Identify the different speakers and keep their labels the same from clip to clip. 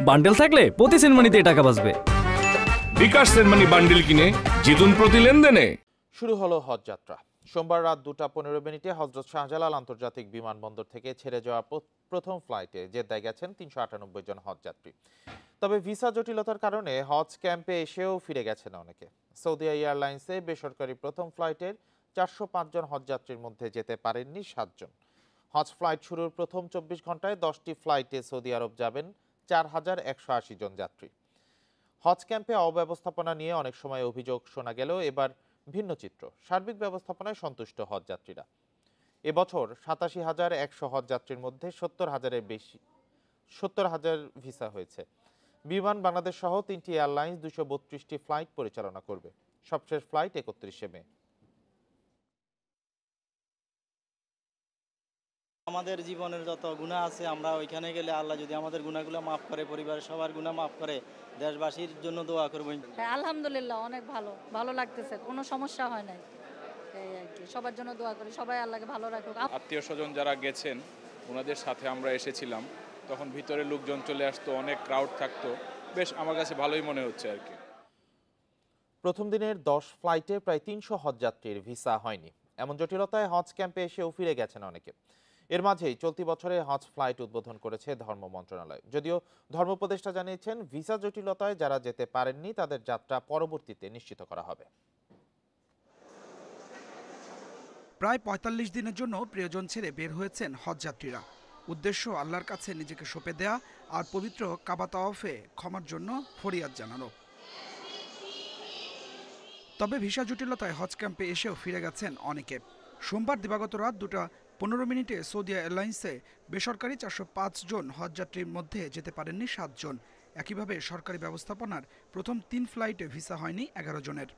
Speaker 1: Bundle থাকলে প্রতি সেনমানিতে টাকা বাঁচবে।
Speaker 2: বিকাশ সেনমানি বান্ডেল কিনে জিতুন প্রতি লেনদেনে।
Speaker 3: শুরু হলো হজ যাত্রা। সোমবার রাত 2:15 হজরত শাহজালাল আন্তর্জাতিক বিমানবন্দর থেকে ছেড়ে যাওয়া প্রথম ফ্লাইটে জেদ্দায় গেছেন 398 জন হজযাত্রী। তবে ভিসা জটিলতার কারণে হজ ক্যাম্পে এসেও ফিরে গেছেন অনেকে। সৌদি এয়ারলাইন্সে বেসরকারি প্রথম ফ্লাইটের 405 জন হজযাত্রীর মধ্যে যেতে পারেননি 7 জন। হজ ফ্লাইট শুরুর প্রথম 24 ঘন্টায় 10টি ফ্লাইটে সৌদি আরব যাবেন 4180 জন যাত্রী। হজ ক্যাম্পে অব্যবস্থাপনা নিয়ে অনেক সময় অভিযোগ শোনা গেলেও এবার ভিন্ন চিত্র। সার্বিক ব্যবস্থাপনায় সন্তুষ্ট হজযাত্রীরা। এবছর 87,100 হজযাত্রীর মধ্যে 70,000 ভিসা হয়েছে। বিমান বাংলাদেশ সহ 3টি এয়ারলাইন্স 232টি ফ্লাইট পরিচালনা করবে। সবশেষ ফ্লাইট 31 মে।
Speaker 4: আমাদের জীবনের যত গুনাহ আছে আমরা ওইখানে গেলে আল্লাহ যদি আমাদের গুনাহগুলো মাফ করে, পরিবারের সবার গুনাহ মাফ করে, দেশবাসীর জন্য দোয়া করব।
Speaker 5: আলহামদুলিল্লাহ অনেক ভালো লাগতেছে, কোনো সমস্যা হয় নাই। এই আর কি, সবার জন্য দোয়া করি, সবাই আল্লাহকে ভালো রাখুক।
Speaker 6: আত্মীয় স্বজন যারা গেছেন ওনাদের সাথে আমরা এসেছিলাম, তখন ভিতরে লোকজন চলে আসতো, অনেক ক্রাউড থাকতো, বেশ আমার কাছে ভালোই মনে হচ্ছে আর কি।
Speaker 3: প্রথম দিনের 10 ফ্লাইটে প্রায় 300 হজযাত্রীর ভিসা হয়নি। এমন জটিলতায় হজ ক্যাম্পে এসেও ফিরে গেছেন অনেকে। এর মাঝেই চলতি বছরে হজ ফ্লাইট উদ্বোধন করেছে ধর্ম মন্ত্রণালয়। যদিও ধর্ম উপদেষ্টা জানিয়েছেন ভিসা জটিলতায় যারা যেতে পারেননি তাদের যাত্রা পরবর্তীতে নিশ্চিত করা হবে।
Speaker 7: প্রায় ৪৫ দিনের জন্য প্রিয়জন ছেড়ে বের হয়েছেন হজযাত্রীরা। উদ্দেশ্য আল্লাহর কাছে নিজেকে সঁপে দেয়া আর পবিত্র কাবা তাওয়াফে ক্ষমার জন্য ফরিয়াদ জানানো। তবে ভিসা জটিলতায় হজ ক্যাম্পে এসেও ফিরে গেছেন অনেকে। সোমবার দিবাগত রাত 2:15 সৌদি এয়ারলাইন্সে বেসরকারি 405 জন হজযাত্রীর মধ্যে যেতে পারেননি 7 জন। একইভাবে সরকারি ব্যবস্থাপনার প্রথম 3 ফ্লাইটে ভিসা হয়নি 11 জনের।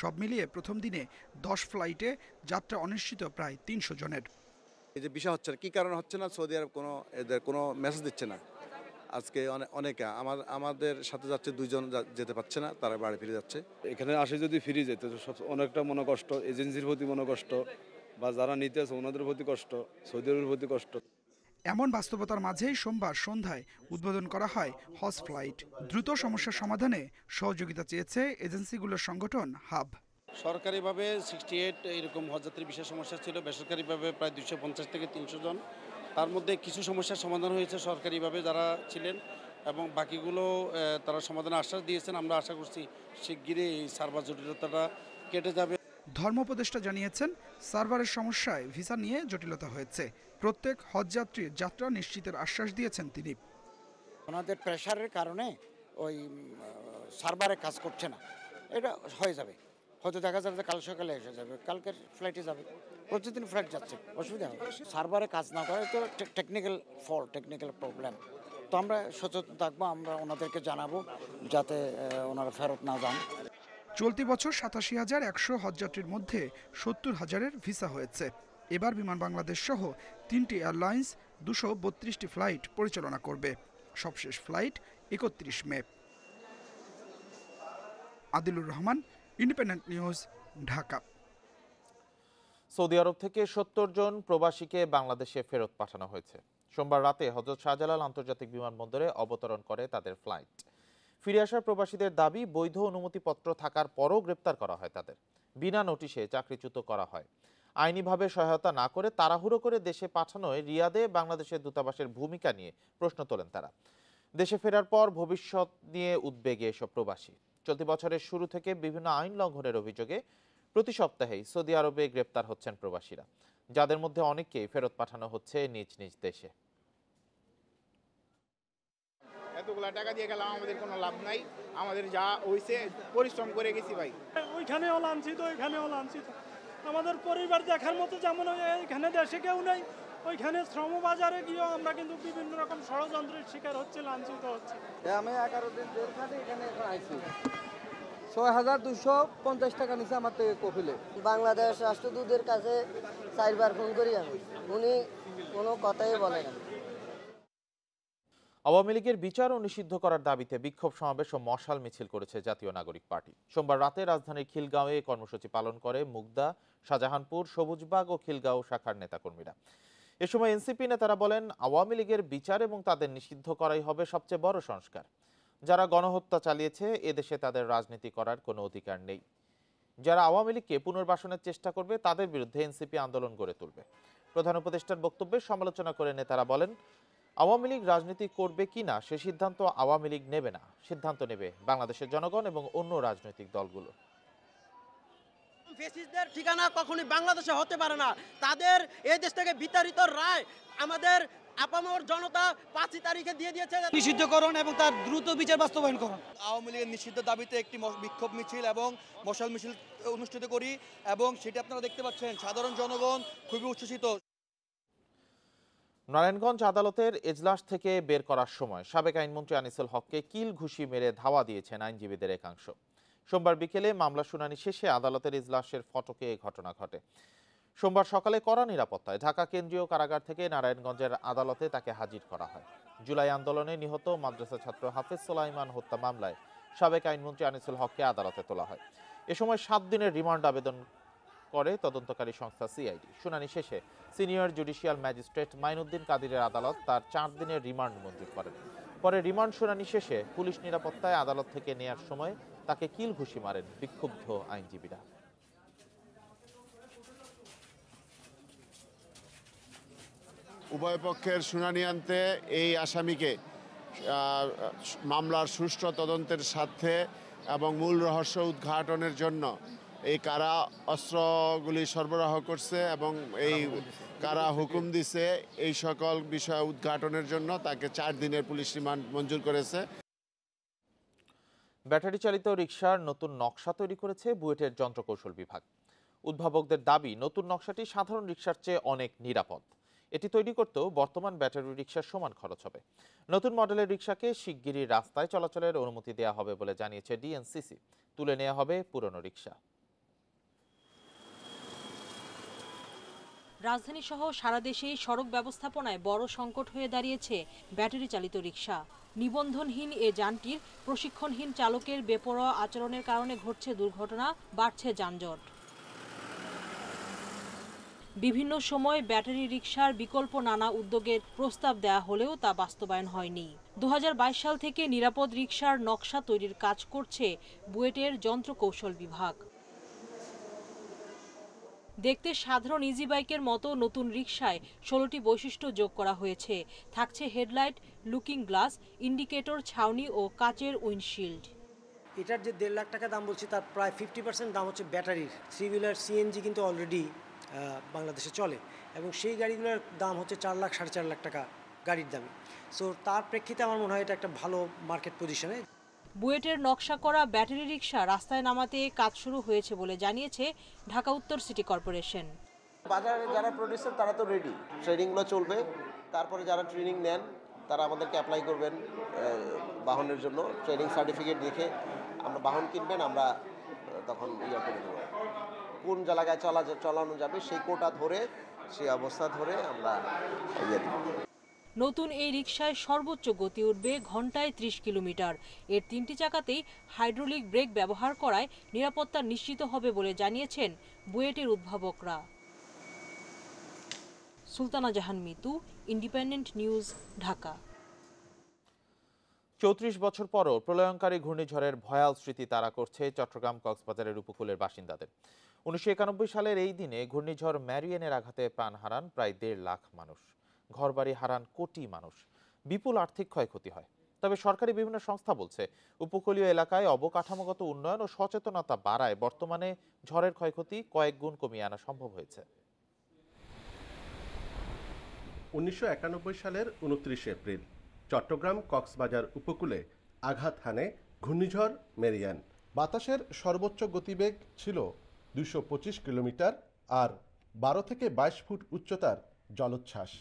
Speaker 7: সব মিলিয়ে প্রথম দিনে 10 ফ্লাইটে যাত্রা অনিশ্চিত প্রায় 300 জনের।
Speaker 8: এই যে ভিসা হচ্ছে না, কি কারণে হচ্ছে না, সৌদি আরব এদের কোনো মেসেজ দিচ্ছে না। আজকে অনেকে আমাদের সাথে যাচ্ছে, 2 জন যেতে পারছে না, তারা বাড়ি ফিরে যাচ্ছে।
Speaker 9: এখানে আসে যদি ফিরে যেত অনেকটা মনে কষ্ট, এজেন্সির প্রতি মনে কষ্ট, বা যারা নিতে আছে ওনাদের প্রতি কষ্ট, সৌদি আরবের প্রতি কষ্ট।
Speaker 7: এমন বাস্তবতার মাঝেই সোমবার সন্ধ্যায় উদ্বোধন করা হয় হজ ফ্লাইট। দ্রুত সমস্যার সমাধানে সহযোগিতা চেয়েছে এজেন্সিগুলোর সংগঠন হাব।
Speaker 10: সরকারিভাবে 68 এরকম হজযাত্রীর বিশেষ সমস্যা ছিল, বেসরকারিভাবে প্রায় 250 থেকে 300 জন। তার মধ্যে কিছু সমস্যার সমাধান হয়েছে সরকারিভাবে যারা ছিলেন, এবং বাকিগুলো তারা সমাধানের আশ্বাস দিয়েছেন। আমরা আশা করছি শিগগিরই এই সার্ভার জটিলতাটা কেটে যাবে।
Speaker 7: ধর্ম উপদেষ্টা জানিয়েছেন সার্ভারের সমস্যায় ভিসা নিয়ে জটিলতা হয়েছে। প্রত্যেক হজযাত্রীর যাত্রা নিশ্চিতের আশ্বাস দিয়েছেন তিনি।
Speaker 11: ওনাদের প্রেশারের কারণে ওই সার্ভারে কাজ করছে না, এটা হয়ে যাবে। হয়তো দেখা যাবে যে কাল সকালে এসে যাবে, কালকের ফ্লাইটে যাবে। প্রতিদিন ফ্লাইট যাচ্ছে, অসুবিধা হবে। সার্ভারে কাজ না করে তো টেকনিক্যাল ফল্ট, টেকনিক্যাল প্রবলেম। তো আমরা সচেতন থাকবো, আমরা ওনাদেরকে জানাবো যাতে ওনারা ফেরত না যান।
Speaker 7: চলতি বছর 87,100 হজযাত্রীর মধ্যে 70,000-এর ভিসা হয়েছে। এবার বিমান বাংলাদেশ সহ 3টি এয়ারলাইন্স 232টি ফ্লাইট পরিচালনা করবে। সবশেষ flight 31 May. Adilur Rahman, Independent News, Dhaka.
Speaker 3: Saudi আরব থেকে 70 জন প্রবাসীকে বাংলাদেশে ফেরত পাঠানো হয়েছে। সোমবার রাতে হযরত শাহজালাল আন্তর্জাতিক বিমানবন্দরে অবতরণ করে তাদের ফ্লাইট। ফিরে আসার প্রবাসীদের দাবি, বৈধ অনুমতিপত্র থাকার পরও গ্রেপ্তার করা হয় তাদের। বিনা নোটিশে চাকরিচ্যুত করা হয়। আইনিভাবে সহায়তা না করে তাড়াহুড়ো করে দেশে পাঠানোয় রিয়াদে বাংলাদেশের দূতাবাসের ভূমিকা নিয়ে প্রশ্ন তোলেন তারা। দেশে ফেরার পর ভবিষ্যৎ নিয়ে উদ্বেগে এসব প্রবাসী। চলতি বছরের শুরু থেকে বিভিন্ন আইন লঙ্ঘনের অভিযোগে প্রতি সপ্তাহেই সৌদি আরবে গ্রেপ্তার হচ্ছেন প্রবাসীরা, যাদের মধ্যে অনেককেই ফেরত পাঠানো হচ্ছে নিজ নিজ দেশে।
Speaker 12: এতগুলা টাকা দিয়ে গেলাম, আমাদের কোনো লাভ নাই। আমাদের যা হইছে পরিশ্রম করে গেছি ভাই।
Speaker 13: ওইখানেও লাঞ্ছিত, ওইখানেও লাঞ্ছিত। আমাদের পরিবার দেখার মতো যেমন এখানে দেশে কেউ নেই, ওইখানে শ্রমবাজারে গিয়েও আমরা কিন্তু বিভিন্ন রকম ষড়যন্ত্রের শিকার হচ্ছে, লাঞ্ছিত হচ্ছে।
Speaker 14: আমি 11 দিন জেল খাটি এখানে এখন আইছি। 6,250 টাকা নিছে আমার থেকে কফিলে।
Speaker 15: বাংলাদেশ রাষ্ট্রদূতের কাছে 4 বার ফোন করি আমি, উনি কোনো কথাই বলে না।
Speaker 3: আওয়ামী লীগের বিচার ও নিষিদ্ধ করার দাবিতে বিক্ষোভ সমাবেশ ও মশাল মিছিল করেছে জাতীয় নাগরিক পার্টি। সোমবার রাতে রাজধানীর খিলগাঁওয়ে কর্মসূচি পালন করে মুগদা, শাহজাহানপুর, সবুজবাগ ও খিলগাঁও শাখার নেতাকর্মীরা। এ সময় এনসিপি নেতারা বলেন, আওয়ামী লীগের বিচার এবং তাদের নিষিদ্ধ করাই হবে সবচেয়ে বড় সংস্কার। যারা গণহত্যা চালিয়েছে এদেশে তাদের রাজনীতি করার কোনো অধিকার নেই। যারা আওয়ামী লীগকে পুনর্বাসনের চেষ্টা করবে তাদের বিরুদ্ধে এনসিপি আন্দোলন গড়ে তুলবে। প্রধান উপদেষ্টার বক্তব্যের সমালোচনা করে নেতারা বলেন, আওয়ামী লীগ রাজনীতি করবে কিনা সে সিদ্ধান্ত আওয়ামী লীগ নেবে না, সিদ্ধান্ত নেবে বাংলাদেশের জনগণ এবং অন্য রাজনৈতিক দলগুলো।
Speaker 16: ফ্যাসিস্টদের ঠিকানা কখনোই বাংলাদেশে হতে পারে না। তাদের এই দেশ থেকে বিতাড়িত রায় আমাদের আপামর জনতা 5 তারিখে দিয়ে দিয়েছে।
Speaker 17: নিষিদ্ধকরণ এবং তার দ্রুত বিচার বাস্তবায়ন করুন। আওয়ামী লীগের নিষিদ্ধ দাবিতে একটি বিক্ষোভ মিছিল এবং মশাল মিছিল অনুষ্ঠিত করি এবং সেটা আপনারা দেখতে পাচ্ছেন সাধারণ জনগণ খুবই উচ্ছ্বসিত।
Speaker 3: নারায়ণগঞ্জ আদালতের এজলাস থেকে বের করার সময় সাবেক আইনমন্ত্রী আনিসুল হককে কিল ঘুষি মেরে ধাওয়া দিয়েছেন আইনজীবীদের একাংশ। সোমবার বিকেলে মামলা শুনানি শেষে আদালতের এজলাসের ফটকে এই ঘটনা ঘটে। সোমবার সকালে কড়া নিরাপত্তায় ঢাকা কেন্দ্রীয় কারাগার থেকে নারায়ণগঞ্জের আদালতে তাকে হাজির করা হয়। জুলাই আন্দোলনে নিহত মাদ্রাসা ছাত্র হাফেজ সোলাইমান হত্যা মামলায় সাবেক আইনমন্ত্রী আনিসুল হককে আদালতে তোলা হয়। এ সময় 7 দিনের রিমান্ড আবেদন করে তদন্তকারী সংস্থা সিআইডি। শুনানি শেষে সিনিয়র জুডিশিয়াল ম্যাজিস্ট্রেট মাইনুদ্দিন কাদিরের আদালত তার 4 দিনের রিমান্ড মঞ্জুর করেন। পরে রিমান্ড শুনানি শেষে পুলিশ নিরাপত্তায় আদালত থেকে নেয়ার সময় তাকে কিল ঘুষি মারেন বিক্ষুব্ধ আইনজীবীরা।
Speaker 18: উভয় পক্ষের শুনানি আনতে এই আসামিকে মামলার সুষ্ঠু তদন্তের স্বার্থে এবং মূল রহস্য উদ্ঘাটনের জন্য এই কারা অস্ত্রগুলি সরবরাহ করছে এবং এই কারা হুকুম দিছে এই সকল বিষয় উদ্ঘাটনের জন্য তাকে 4 দিনের পুলিশ রিমান্ড মঞ্জুর করেছে।
Speaker 3: ব্যাটারি চালিত রিকশার নতুন নকশা তৈরি করেছে বুয়েটের যন্ত্রকৌশল বিভাগ। উদ্ভাবকদের দাবি, নতুন নকশাটি সাধারণ রিকশার চেয়ে অনেক নিরাপদ। এটি তৈরি করতেও বর্তমান ব্যাটারি রিকশার সমান খরচ হবে। নতুন মডেলের রিকশাকে শিগগিরই রাস্তায় চলাচলের অনুমতি দেওয়া হবে বলে জানিয়েছে ডিএনসিসি। তুলে নেওয়া হবে পুরনো রিকশা।
Speaker 19: রাজধানী সহ সারা দেশেই সড়ক ব্যবস্থাপনায় বড় সংকট হয়ে দাঁড়িয়েছে ব্যাটারি চালিত রিকশা। নিবন্ধনহীন এ যানটির প্রশিক্ষণহীন চালকের বেপরোয়া আচরণের কারণে ঘটছে দুর্ঘটনা, বাড়ছে যানজট। বিভিন্ন সময় ব্যাটারি রিকশার বিকল্প নানা উদ্যোগের প্রস্তাব দেয়া হলেও তা বাস্তবায়ন হয়নি। 2022 সাল থেকে নিরাপদ রিকশার নকশা তৈরির কাজ করছে বুয়েটের যন্ত্রকৌশল বিভাগ। দেখতে সাধারণ ইজি বাইকের মতো নতুন রিকশায় 16টি বৈশিষ্ট্য যোগ করা হয়েছে। থাকছে হেডলাইট, লুকিং গ্লাস, ইন্ডিকেটর, ছাউনি ও কাচের উইন্ডশিল্ড।
Speaker 20: এটার যে 1.5 লাখ টাকা দাম বলছি তার প্রায় 50% দাম হচ্ছে ব্যাটারির। 3 হুইলার সিএনজি কিন্তু অলরেডি বাংলাদেশে চলে এবং সেই গাড়িগুলোর দাম হচ্ছে 4 লাখ 4.5 লাখ টাকা গাড়ির দামে। সো তার প্রেক্ষিতে আমার মনে হয় এটা একটা ভালো মার্কেট পজিশনে।
Speaker 19: বুয়েটের নকশা করা ব্যাটারি রিকশা রাস্তায় নামাতে কাজ শুরু হয়েছে বলে জানিয়েছে ঢাকা উত্তর সিটি কর্পোরেশন।
Speaker 21: বাজারে যারা প্রোডিউসার তারা তো রেডি, ট্রেনিংগুলো চলবে, তারপরে যারা ট্রেনিং নেন তারা আমাদেরকে অ্যাপ্লাই করবেন বাহনের জন্য। ট্রেনিং সার্টিফিকেট দেখে আমরা বাহন কিনবেন, আমরা তখন ইয়ে করে দেবো কোন জায়গায় চালানো যাবে সেই কোটা ধরে, সেই অবস্থা ধরে আমরা ইয়ে দেব।
Speaker 19: নতুন এই রিকশায় সর্বোচ্চ গতি উঠবে ঘন্টায় 30 কিলোমিটার। এর 3টি চাকাতেই হাইড্রোলিক ব্রেক ব্যবহার করায় নিরাপত্তা নিশ্চিত হবে বলে জানিয়েছেন বুয়েটের উদ্ভাবকরা। সুলতানা জাহান মিতু, ইন্ডিপেন্ডেন্ট নিউজ, ঢাকা।
Speaker 3: 34 বছর পরও প্রলয়ঙ্কারী ঘূর্ণিঝড়ের ভয়াল স্মৃতি তাড়া করছে চট্টগ্রাম কক্সবাজারের উপকূলের বাসিন্দাদের। 1991 সালের এই দিনে ঘূর্ণিঝড় ম্যারিয়ানের আঘাতে প্রাণ হারান প্রায় 1.5 লাখ মানুষ। ঘরবাড়ি হারান কোটি মানুষ। বিপুল আর্থিক ক্ষয়ক্ষতি হয়। তবে সরকারি বিভিন্ন সংস্থা বলছে, উপকূলীয় এলাকায় অবকাঠামোগত উন্নয়ন ও সচেতনতা বাড়ায় বর্তমানে ঝড়ের ক্ষয়ক্ষতি কয়েক গুণ কমিয়ে আনা সম্ভব হয়েছে।
Speaker 22: 1991 সালের 29 এপ্রিল চট্টগ্রাম কক্সবাজার উপকূলে আঘাত হানে ঘূর্ণিঝড় মেরিয়ান। বাতাসের সর্বোচ্চ গতিবেগ ছিল 225 কিলোমিটার আর 12 থেকে 22 ফুট উচ্চতার জলোচ্ছ্বাস।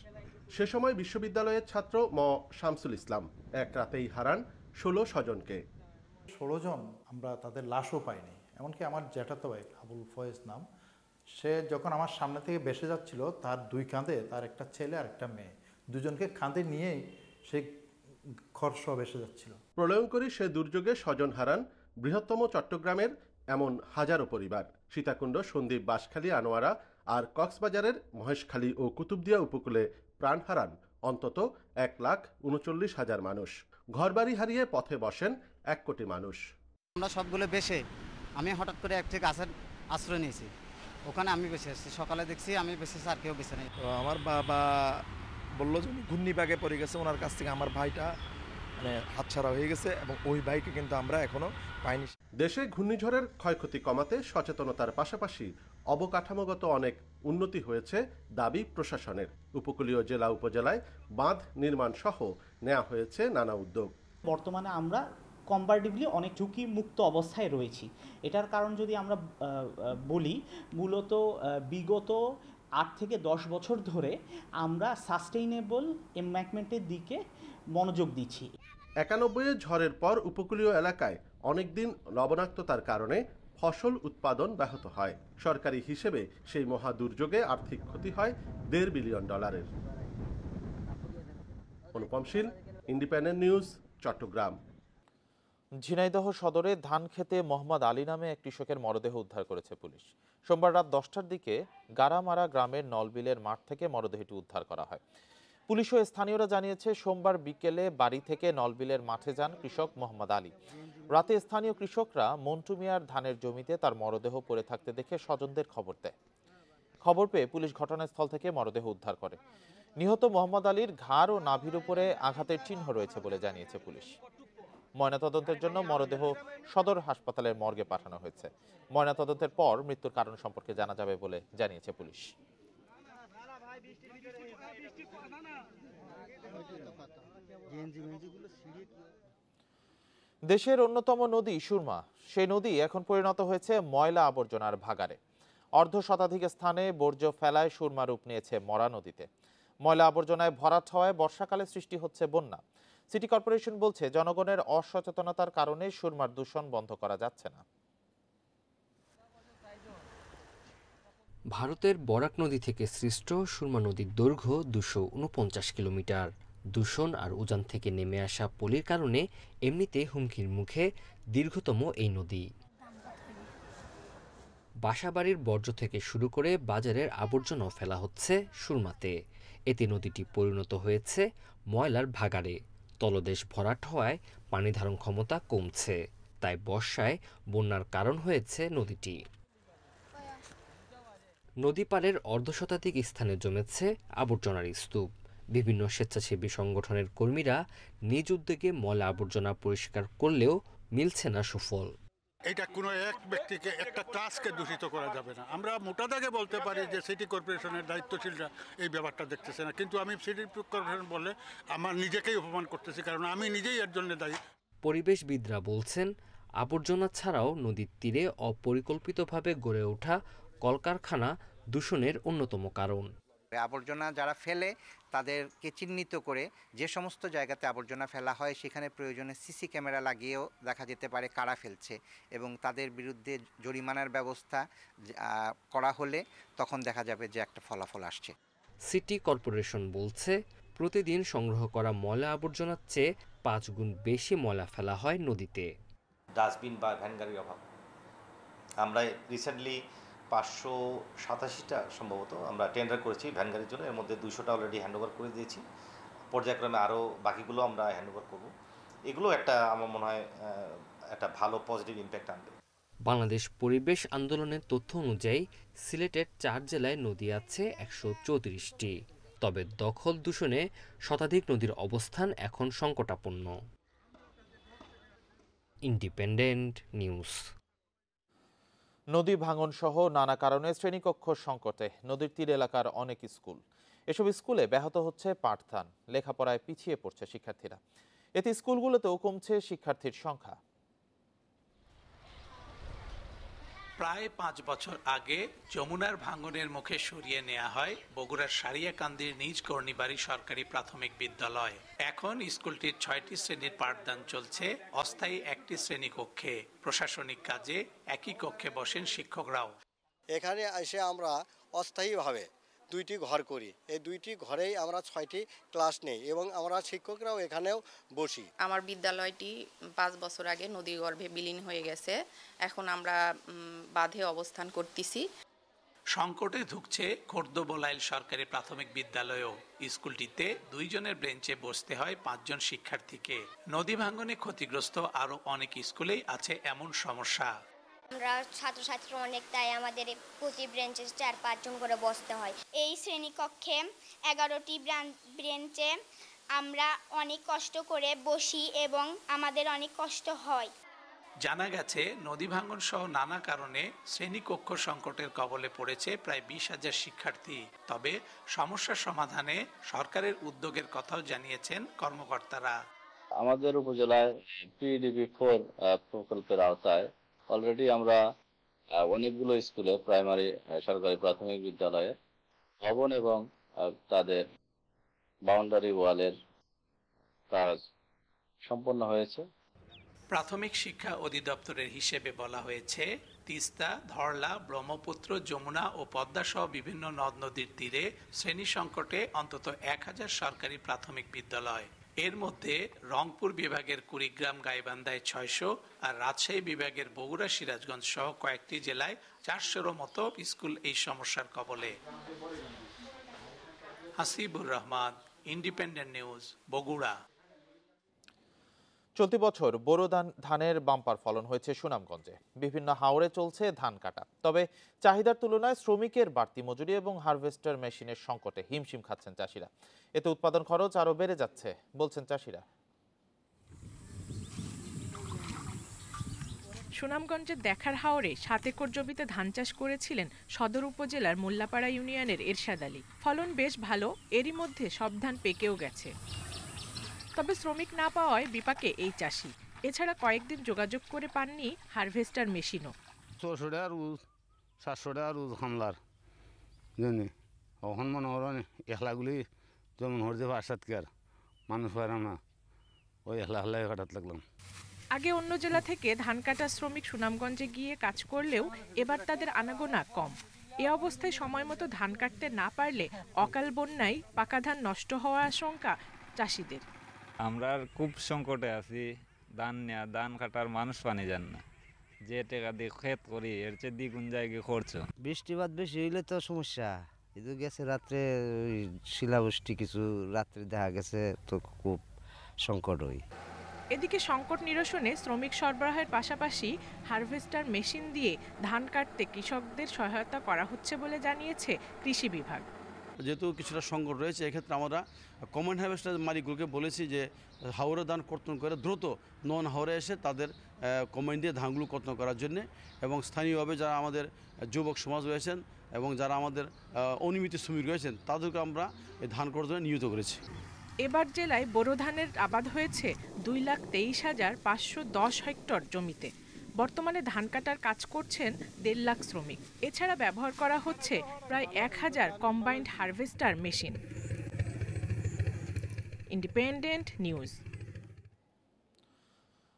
Speaker 22: সে সময় বিশ্ববিদ্যালয়ের ছাত্র ম শামসুল ইসলাম এক রাতেই হারান 16 স্বজনকে।
Speaker 23: 16 জন আমরা তাদের লাশও পাইনি। এমনকি আমার জ্যাঠাতো ভাই আবুল ফয়েজ নাম, সে যখন আমার সামনে থেকে ভেসে যাচ্ছিল তার 2 কাঁধে তার একটা ছেলে আর একটা মেয়ে, দুজনকে কাঁধে নিয়েই সে খরস ভেসে যাচ্ছিল।
Speaker 22: প্রলয়ঙ্করী সে দুর্যোগে স্বজন হারান বৃহত্তম চট্টগ্রামের এমন হাজারো পরিবার। সীতাকুণ্ড, সন্দ্বীপ, বাঁশখালী, আনোয়ারা, আর কক্সবাজারের মহেশখালী ও কুতুবদিয়া উপকূলে প্রাণ হারান অন্তত 1,39,000 মানুষ। ঘরবাড়ি হারিয়ে পথে বসেন 1 কোটি মানুষ।
Speaker 1: আমরা সবগুলো বেশে আমি হঠাৎ করে একটি গাছের আশ্রয় নিয়েছি, ওখানে আমি বেঁচে আসছি। সকালে দেখছি আমি বেঁচে আর কেউ বেঁচে নেই।
Speaker 2: আমার বাবা বললো যে উনি ঘূর্ণিবাগে পড়ে গেছে, ওনার কাছ থেকে আমার ভাইটা মানে হাতছাড়া হয়ে গেছে এবং ওই ভাইকে কিন্তু আমরা এখনো পাইনি।
Speaker 22: দেশে ঘূর্ণিঝড়ের ক্ষয়ক্ষতি কমাতে সচেতনতার পাশাপাশি অবকাঠামোগত অনেক উন্নতি হয়েছে দাবি প্রশাসনের। উপকূলীয় জেলা উপজেলায় বাঁধ নির্মাণ সহ নেওয়া হয়েছে নানা উদ্যোগ।
Speaker 4: বর্তমানে আমরা কম্পারেটিভলি অনেক ঝুঁকি মুক্ত অবস্থায় রয়েছি। এটার কারণ যদি আমরা বলি, মূলত বিগত 8 থেকে 10 বছর ধরে আমরা সাস্টেইনেবল এমব্যাঙ্কমেন্টের দিকে মনোযোগ দিচ্ছি।
Speaker 22: 91 ঝড়ের পর উপকূলীয় এলাকায় অনেকদিন লবণাক্ততার কারণে ফসল উৎপাদন ব্যাহত হয়। সরকারি হিসেবে সেই মহা দুর্যোগে আর্থিক ক্ষতি হয় $1.5 বিলিয়ন। অনুপম শীল, ইন্ডিপেন্ডেন্ট নিউজ, চট্টগ্রাম।
Speaker 3: ঝিনাইদহ সদরে ধান খেতে মোহাম্মদ আলী নামে এক কৃষকের মরদেহ উদ্ধার করেছে পুলিশ। সোমবার রাত 10টার দিকে গারামারা গ্রামের নলবিলের মাঠ থেকে মরদেহটি উদ্ধার করা হয়। পুলিশ ও স্থানীয়রা জানিয়েছে, সোমবার বিকেলে বাড়ি থেকে নলবিলের মাঠে যান কৃষক মোহাম্মদ আলী। রাতে স্থানীয় কৃষকরা মন্টু মিয়ার ধানের জমিতে তার মরদেহ পড়ে থাকতে দেখে স্বজনদের খবর দেয়। খবর পেয়ে পুলিশ ঘটনাস্থল থেকে মরদেহ উদ্ধার করে। নিহত মোহাম্মদ আলীর ঘাড় ও নাভির উপরে আঘাতের চিহ্ন রয়েছে বলে জানিয়েছে পুলিশ। ময়নাতদন্তের জন্য মরদেহ সদর হাসপাতালের মর্গে পাঠানো হয়েছে। ময়নাতদন্তের পর মৃত্যুর কারণ সম্পর্কে জানা যাবে বলে জানিয়েছে পুলিশ। দেশের অন্যতম নদী সুরমা, সেই নদী এখন পরিণত হয়েছে ময়লা আবর্জনার ভাগাড়ে। অর্ধশতাধিক স্থানে বর্জ্য ফেলায় সুরমা রূপ নিয়েছে মরা নদীতে। ময়লা আবর্জনায় ভরাট হওয়ায় বর্ষাকালে সৃষ্টি হচ্ছে বন্যা। সিটি কর্পোরেশন বলছে, জনগণের অসচেতনতার কারণে সুরমার দূষণ বন্ধ করা যাচ্ছে না।
Speaker 24: ভারতের বরাক নদী থেকে সৃষ্ট সুরমা নদীর দৈর্ঘ্য 249 কিলোমিটার। দূষণ আর উজান থেকে নেমে আসা পলির কারণে এমনিতে হুমকির মুখে দীর্ঘতম এই নদী। বাসাবাড়ির বর্জ্য থেকে শুরু করে বাজারের আবর্জনাও ফেলা হচ্ছে সুরমাতে। এতে নদীটি পরিণত হয়েছে ময়লার ভাগাড়ে। তলদেশ ভরাট হওয়ায় পানি ধারণ ক্ষমতা কমছে, তাই বর্ষায় বন্যার কারণ হয়েছে নদীটি। নদী পাড়ের অর্ধশতাধিক স্থানে জমেছে আবর্জনার স্তূপ। বিভিন্ন স্বেচ্ছাসেবী সংগঠনের কর্মীরা নিজ উদ্যোগে ময়লা আবর্জনা পরিষ্কার করলেও মিলছে না সুফল।
Speaker 25: এটা কোনো এক ব্যক্তিকে, একটা ক্লাসকে দূষিত করা যাবে না। আমরা মোটা দাগে বলতে পারি যে সিটি কর্পোরেশনের দায়িত্বশীলরা এই ব্যাপারটা দেখতেছে না, কিন্তু আমি সিটি কর্পোরেশন বলে আমার নিজেকেই অপমান করতেছি, কারণ আমি নিজেই এর জন্য দায়ী।
Speaker 24: পরিবেশবিদরা বলছেন, আবর্জনা ছাড়াও নদীর তীরে অপরিকল্পিতভাবে গড়ে ওঠা কলকারখানা দূষণের অন্যতম কারণ।
Speaker 26: আবর্জনা যারা ফেলে তাদেরকে চিহ্নিত করে যে সমস্ত জায়গাতে আবর্জনা ফেলা হয় সেখানে প্রয়োজনে সিসি ক্যামেরা লাগিয়েও দেখা যেতে পারে কারা ফেলছে, এবং তাদের বিরুদ্ধে জরিমানার ব্যবস্থা করা হলে তখন দেখা যাবে যে একটা ফলাফল আসছে।
Speaker 24: সিটি কর্পোরেশন বলছে, প্রতিদিন সংগ্রহ করা ময়লা আবর্জনার চেয়ে 5 গুণ বেশি ময়লা ফেলা হয় নদীতে।
Speaker 27: ডাস্টবিন বা ভ্যান গাড়ির অভাব। আমরা রিসেন্টলি 587টা সম্ভবত আমরা টেন্ডার করেছি ভ্যান গাড়ির জন্য, এর মধ্যে 200টা অলরেডি হ্যান্ডওভার করে দিয়েছি। পর্যায়ক্রমে আরও বাকিগুলো আমরা হ্যান্ডওভার করব। এগুলো একটা আমার মনে হয় একটা ভালো পজিটিভ ইম্প্যাক্ট আনবে।
Speaker 24: বাংলাদেশ পরিবেশ আন্দোলনের তথ্য অনুযায়ী সিলেটের 4 জেলায় নদী আছে 134টি। তবে দখল দূষণে শতাধিক নদীর অবস্থান এখন সংকটাপন্ন। Independent News.
Speaker 3: নদী ভাঙন সহ নানা কারণে শ্রেণীকক্ষ সংকটে নদীর তীর এলাকার অনেক স্কুল। এসব স্কুলে ব্যাহত হচ্ছে পাঠদান, লেখাপড়ায় পিছিয়ে পড়ছে শিক্ষার্থীরা। এতে স্কুলগুলোতেও কমছে শিক্ষার্থীর সংখ্যা।
Speaker 28: প্রায় 5 বছর আগে যমুনার ভাঙনের মুখে সরিয়ে নেওয়া হয় বগুড়ার সারিয়াকান্দির নিজ কর্ণিবাড়ি সরকারি প্রাথমিক বিদ্যালয়। এখন স্কুলটির 6টি শ্রেণীর পাঠদান চলছে অস্থায়ী একটি শ্রেণীকক্ষে। প্রশাসনিক কাজে একই কক্ষে বসেন শিক্ষকরাও।
Speaker 29: এখানে এসে আমরা অস্থায়ীভাবে 2টি ঘর করি। এই 2টি ঘরেই আমরা 6টি ক্লাস নেই এবং আমরা শিক্ষকরাও এখানেও বসি।
Speaker 30: আমার বিদ্যালয়টি 5 বছর আগে নদীর গর্ভে বিলীন হয়ে গেছে। এখন আমরা বাঁধে অবস্থান করতেছি।
Speaker 28: সংকটে ধুঁকছে খোর্দবলাইল সরকারি প্রাথমিক বিদ্যালয়েও। স্কুলটিতে 2 জনের বেঞ্চে বসতে হয় 5 জন শিক্ষার্থীকে। নদী ভাঙনে ক্ষতিগ্রস্ত আরো অনেক স্কুলেই আছে এমন সমস্যা।
Speaker 5: আমরা ছাত্রছাত্রী অনেক, তাই আমাদের প্রতি বেঞ্চে 4-5 জন করে বসতে হয়। এই শ্রেণীকক্ষে 11টি বেঞ্চে আমরা অনেক কষ্ট করে বসি এবং আমাদের অনেক কষ্ট হয়।
Speaker 28: জানা গেছে নদী ভাঙন সহ নানা কারণে শ্রেণীকক্ষ সংকটের কবলে পড়েছে প্রায় 20,000 শিক্ষার্থী। তবে সমস্যার সমাধানে সরকারের উদ্যোগের কথাও জানিয়েছেন কর্মকর্তারা।
Speaker 6: আমাদের উপজেলায় PDP-4 প্রকল্পের আওতায় অলরেডি আমরা অনেকগুলো স্কুলে প্রাইমারি সরকারি প্রাথমিক বিদ্যালয়ে ভবন এবং তাদের বাউন্ডারি ওয়ালের কাজ সম্পন্ন হয়েছে।
Speaker 28: প্রাথমিক শিক্ষা অধিদপ্তরের হিসেবে বলা হয়েছে, তিস্তা, ধরলা, ব্রহ্মপুত্র, যমুনা ও পদ্মা সহ বিভিন্ন নদ নদীর তীরে শ্রেণী সংকটে অন্তত 1000 সরকারি প্রাথমিক বিদ্যালয়। এর মধ্যে রংপুর বিভাগের কুড়িগ্রাম গাইবান্ধায় 600 আর রাজশাহী বিভাগের বগুড়া, সিরাজগঞ্জ সহ কয়েকটি জেলায় 400-এরও মতো স্কুল এই সমস্যার কবলে। Hasibur Rahman, Independent news, Bogura.
Speaker 3: চলতি বছর বোরো ধানের বাম্পার ফলন হয়েছে সুনামগঞ্জে। বিভিন্ন হাওরে চলছে ধান কাটা। তবে চাহিদার তুলনায় শ্রমিকের বাড়তি মজুরি এবং হারভেস্টার মেশিনের সংকটে হিমশিম খাচ্ছেন চাষিরা। এতে উৎপাদন খরচ আরও বেড়ে যাচ্ছে বলছেন চাষিরা।
Speaker 7: সুনামগঞ্জের দেখার হাওরে 7 একর জমিতে ধান চাষ করেছিলেন সদর উপজেলার মোল্লাপাড়া ইউনিয়নের এরশাদ আলী। ফলন বেশ ভালো, এরই মধ্যে সব ধান পেকেও গেছে। তবে শ্রমিক না পাওয়ায় বিপাকে এই চাষি। এছাড়া কয়েকদিন যোগাযোগ করে পাননি হারভেস্টার মেশিনও।
Speaker 8: 400 টাকা রোজ, 700 টাকা রোজ হামলার জন্য এখন মনে করেন একলাগুলি যেমন হচ্ছে 5-7 কেয়ার মানুষ পারাম না, ওই একলা কাটাতে লাগলাম।
Speaker 7: আগে অন্য জেলা থেকে ধান কাটা শ্রমিক সুনামগঞ্জে গিয়ে কাজ করলেও এবার তাদের আনাগোনা কম। এ অবস্থায় সময় মতো ধান কাটতে না পারলে অকাল বন্যায় পাকা ধান নষ্ট হওয়ার আশঙ্কা চাষিদের।
Speaker 9: আমরা খুব সংকটে আছি, ধান কাটার মানুষ পানি যান না। যে টাকা দিয়ে ক্ষেত করি এর চেয়ে দ্বিগুণ জায়গায় খরচ।
Speaker 10: বৃষ্টিপাত বেশি হইলে তো সমস্যা। কিন্তু গেছে রাত্রে শিলাবৃষ্টি কিছু রাত্রে দেখা গেছে, তো খুব সংকট হই।
Speaker 7: এদিকে সংকট নিরসনে শ্রমিক সরবরাহের পাশাপাশি হারভেস্টার মেশিন দিয়ে ধান কাটতে কৃষকদের সহায়তা করা হচ্ছে বলে জানিয়েছে কৃষি বিভাগ।
Speaker 17: যেহেতু কিছুটা সংকট রয়েছে, এক্ষেত্রে আমরা কমন হারভেস্টার মালিকগুলোকে বলেছি যে হাওরে ধান কর্তন করে দ্রুত নন হাওরে এসে তাদের কমেন্ট দিয়ে ধানগুলো কর্তন করার জন্য, এবং স্থানীয়ভাবে যারা আমাদের যুবক সমাজ রয়েছেন এবং যারা আমাদের অনিয়মিত শ্রমিক রয়েছেন তাদেরকে আমরা এই ধান কর্তনে নিয়োজিত করেছি।
Speaker 7: এবার জেলায় বোরো ধানের আবাদ হয়েছে 2,23,510 হেক্টর জমিতে। বর্তমানে ধান কাটার কাজ করছেন 1.5 লাখ শ্রমিক। এছাড়া ব্যবহার করা হচ্ছে প্রায় 1000 combined harvester machine. Independent news.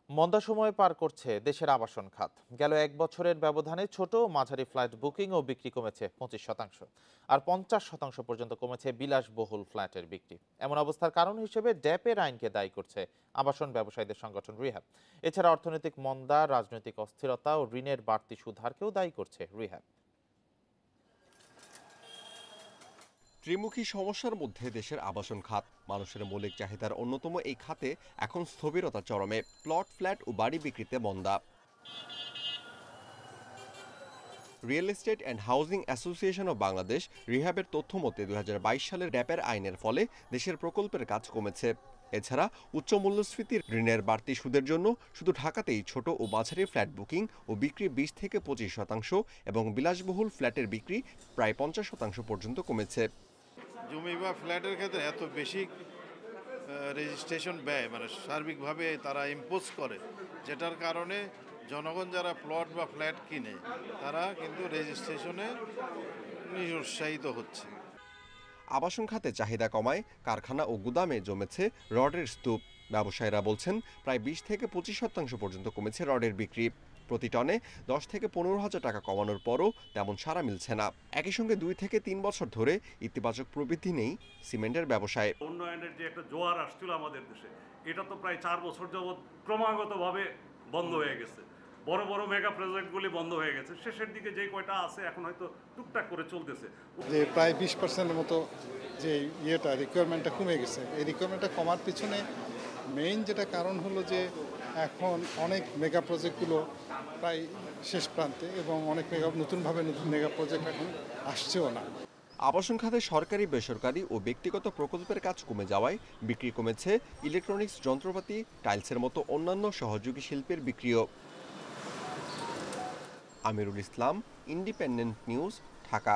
Speaker 3: মন্দা সময় পার করছে দেশের আবাসন খাত। গেল 1 বছরের ব্যবধানে ছোট ও মাঝারি ফ্ল্যাট বুকিং ও বিক্রি কমেছে 25%, আর 50% পর্যন্ত কমেছে বিলাসবহুল ফ্ল্যাটের বিক্রি। এমন অবস্থার কারণ হিসেবে ড্যাপের আইনকে দায়ী করছে আবাসন ব্যবসায়ীদের সংগঠন রিহ্যাব। এছাড়া অর্থনৈতিক মন্দা, রাজনৈতিক অস্থিরতা ও ঋণের বাড়তি সুদহারকেও দায়ী করছে রিহ্যাব।
Speaker 11: ত্রিমুখী সমস্যার মধ্যে দেশের আবাসন খাত। মানুষের মৌলিক চাহিদার অন্যতম এই খাতে এখন স্থবিরতা চরমে। প্লট, ফ্ল্যাট ও বাড়ি বিক্রিতে মন্দা। Real estate and housing association of Bangladesh রিহ্যাবের তথ্য মতে 2022 সালের ড্যাপের আইনের ফলে দেশের প্রকল্পের কাজ কমেছে। এছাড়া উচ্চ মূল্যস্ফীতির ঋণের বাড়তি সুদের জন্য শুধু ঢাকাতেই ছোট ও মাঝারি ফ্ল্যাট বুকিং ও বিক্রি 20 থেকে 25% এবং বিলাসবহুল ফ্ল্যাটের বিক্রি প্রায় 50% পর্যন্ত কমেছে।
Speaker 12: জমি বা ফ্ল্যাটের ক্ষেত্রে এত বেশি রেজিস্ট্রেশন ব্যয় মানে সার্বিকভাবে তারা ইম্পোজ করে, যেটার কারণে জনগণ যারা প্লট বা ফ্ল্যাট কিনে তারা কিন্তু রেজিস্ট্রেশনে নিরুৎসাহিত হচ্ছে।
Speaker 11: আবাসন খাতে চাহিদা কমায় কারখানা ও গুদামে জমেছে রডের স্তূপ। ব্যবসায়ীরা বলছেন প্রায় 20 থেকে 25% পর্যন্ত কমেছে রডের বিক্রি। প্রতি টনে 10 থেকে 15,000 টাকা কমানোর পরও তেমন সাড়া মিলছে না। একই সঙ্গে 2 থেকে 3 বছর ধরে ইতিবাচক প্রবৃদ্ধি নেই সিমেন্টের ব্যবসায়।
Speaker 13: উন্নয়নের যে একটা জোয়ার আসছিল আমাদের দেশে, এটা তো প্রায় 4 বছর যাবৎ ক্রমাগতভাবে বন্ধ হয়ে গেছে।
Speaker 1: বড় বড় মেগা প্রজেক্টগুলি বন্ধ হয়ে গেছে, শেষের দিকে যেই কয়টা আছে এখন হয়তো টুকটাক করে চলতেছে।
Speaker 13: যে প্রায় 20%-এর মতো যে রিকোয়ারমেন্টটা কমে গেছে, এই রিকোয়ারমেন্টটা কমার পিছনে মেইন যেটা কারণ হলো যে এখন অনেক মেগা প্রজেক্টগুলো প্রায় শেষ প্রান্তে এবং অনেক নতুনভাবে মেগা প্রজেক্ট এখন আসছেও না।
Speaker 11: আবাসন খাতে সরকারি, বেসরকারি ও ব্যক্তিগত প্রকল্পের কাজ কমে যাওয়ায় বিক্রি কমেছে ইলেকট্রনিক্স যন্ত্রপাতি, টাইলসের মতো অন্যান্য সহযোগী শিল্পের বিক্রিও। Amirul Islam, independent News, Dhaka.